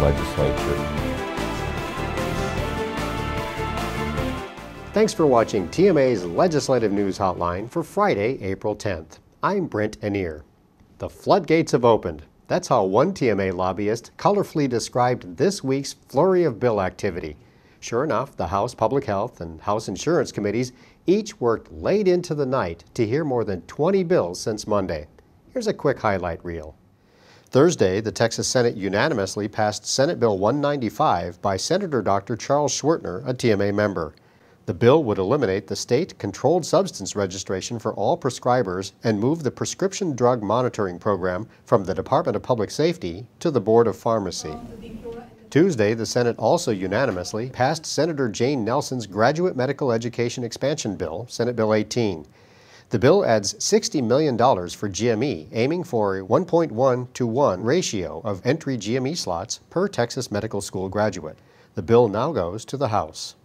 legislature. Thanks for watching TMA's Legislative News Hotline for Friday, April 10th. I'm Brent Anier. The floodgates have opened. That's how one TMA lobbyist colorfully described this week's flurry of bill activity. Sure enough, the House Public Health and House Insurance Committees each worked late into the night to hear more than 20 bills since Monday. Here's a quick highlight reel. Thursday, the Texas Senate unanimously passed Senate Bill 195 by Senator Dr. Charles Schwertner, a TMA member. The bill would eliminate the state controlled substance registration for all prescribers and move the prescription drug monitoring program from the Department of Public Safety to the Board of Pharmacy. Tuesday, the Senate also unanimously passed Senator Jane Nelson's Graduate Medical Education Expansion Bill, Senate Bill 18. The bill adds $60 million for GME, aiming for a 1.1-to-1 ratio of entry GME slots per Texas medical school graduate. The bill now goes to the House.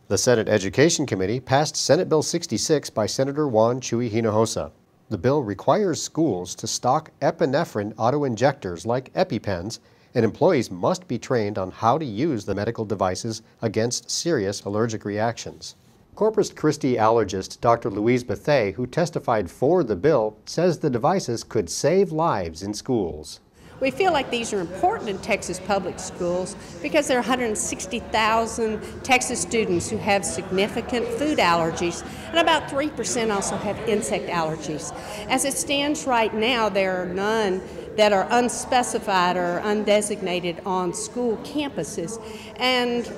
The Senate Education Committee passed Senate Bill 66 by Senator Sen Chuy Hinojosa. The bill requires schools to stock epinephrine autoinjectors like EpiPens, and employees must be trained on how to use the medical devices against serious allergic reactions. Corpus Christi allergist Dr. Louise Bethay, who testified for the bill, says the devices could save lives in schools. We feel like these are important in Texas public schools because there are 160,000 Texas students who have significant food allergies, and about 3% also have insect allergies. As it stands right now, there are none that are unspecified or undesignated on school campuses. And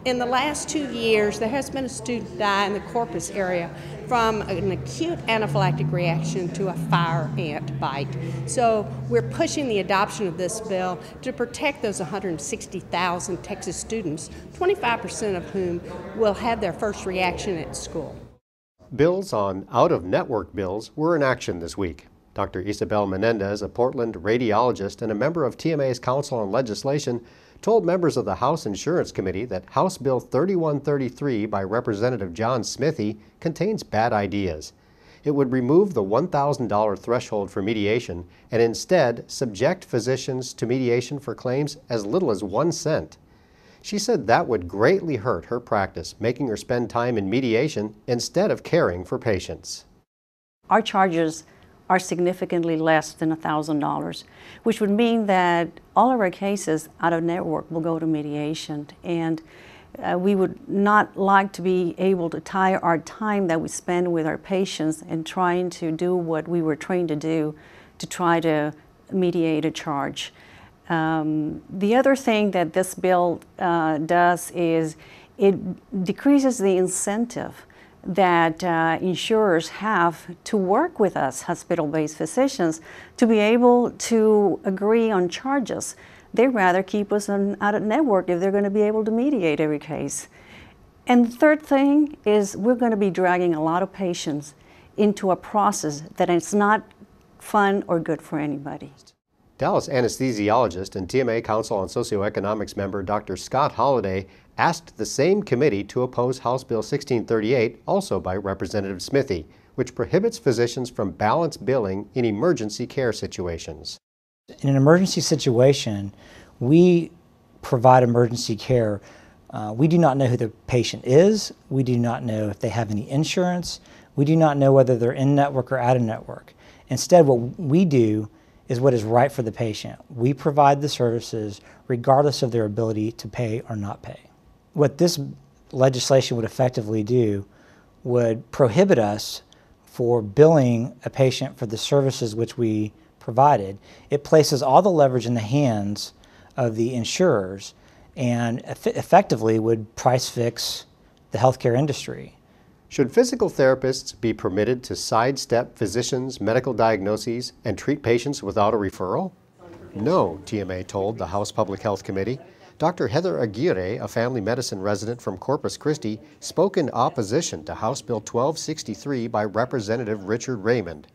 in the last 2 years, there has been a student die in the Corpus area from an acute anaphylactic reaction to a fire ant bite. So we're pushing the adoption of this bill to protect those 160,000 Texas students, 25% of whom will have their first reaction at school. Bills on out-of-network bills were in action this week. Dr. Isabel Menendez, a Portland radiologist and a member of TMA's Council on Legislation, told members of the House Insurance Committee that House Bill 3133 by Representative John Smithee contains bad ideas. It would remove the $1,000 threshold for mediation and instead subject physicians to mediation for claims as little as 1 cent. She said that would greatly hurt her practice, making her spend time in mediation instead of caring for patients. Our charges are significantly less than $1,000, which would mean that all of our cases out of network will go to mediation. And we would not like to be able to tie our time that we spend with our patients and trying to do what we were trained to do to try to mediate a charge. The other thing that this bill does is it decreases the incentive that insurers have to work with us, hospital-based physicians, to be able to agree on charges. They'd rather keep us out of network if they're going to be able to mediate every case. And the third thing is we're going to be dragging a lot of patients into a process that is not fun or good for anybody. Dallas anesthesiologist and TMA Council on Socioeconomics member Dr. Scott Holliday asked the same committee to oppose House Bill 1638, also by Representative Smithee, which prohibits physicians from balance billing in emergency care situations. In an emergency situation, we provide emergency care. We do not know who the patient is. We do not know if they have any insurance. We do not know whether they're in network or out of network. Instead, what we do is what is right for the patient. We provide the services regardless of their ability to pay or not pay. What this legislation would effectively do would prohibit us for billing a patient for the services which we provided. It places all the leverage in the hands of the insurers and effectively would price fix the healthcare industry. Should physical therapists be permitted to sidestep physicians' medical diagnoses and treat patients without a referral? No, TMA told the House Public Health Committee. Dr. Heather Aguirre, a family medicine resident from Corpus Christi, spoke in opposition to House Bill 1263 by Representative Richard Raymond.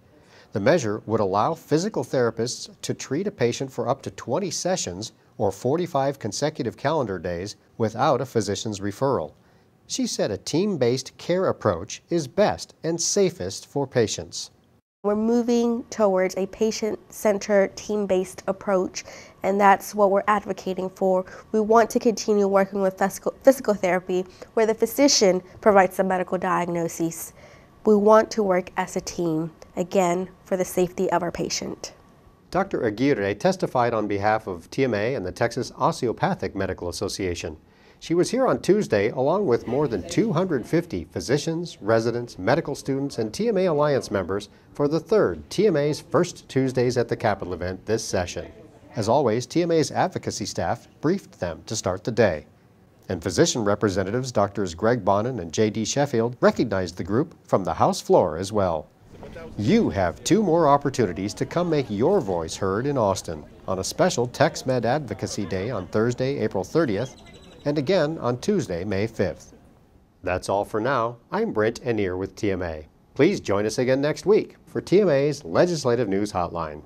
The measure would allow physical therapists to treat a patient for up to 20 sessions or 45 consecutive calendar days without a physician's referral. She said a team-based care approach is best and safest for patients. We're moving towards a patient-centered, team-based approach, and that's what we're advocating for. We want to continue working with physical therapy, where the physician provides the medical diagnoses. We want to work as a team, again, for the safety of our patient. Dr. Aguirre testified on behalf of TMA and the Texas Osteopathic Medical Association. She was here on Tuesday along with more than 250 physicians, residents, medical students, and TMA Alliance members for the third TMA's First Tuesdays at the Capitol event this session. As always, TMA's advocacy staff briefed them to start the day. And physician representatives Drs. Greg Bonin and J.D. Sheffield recognized the group from the House floor as well. You have 2 more opportunities to come make your voice heard in Austin on a special TexMed Advocacy Day on Thursday, April 30th, and again on Tuesday, May 5th. That's all for now. I'm Brent Anier with TMA. Please join us again next week for TMA's Legislative News Hotline.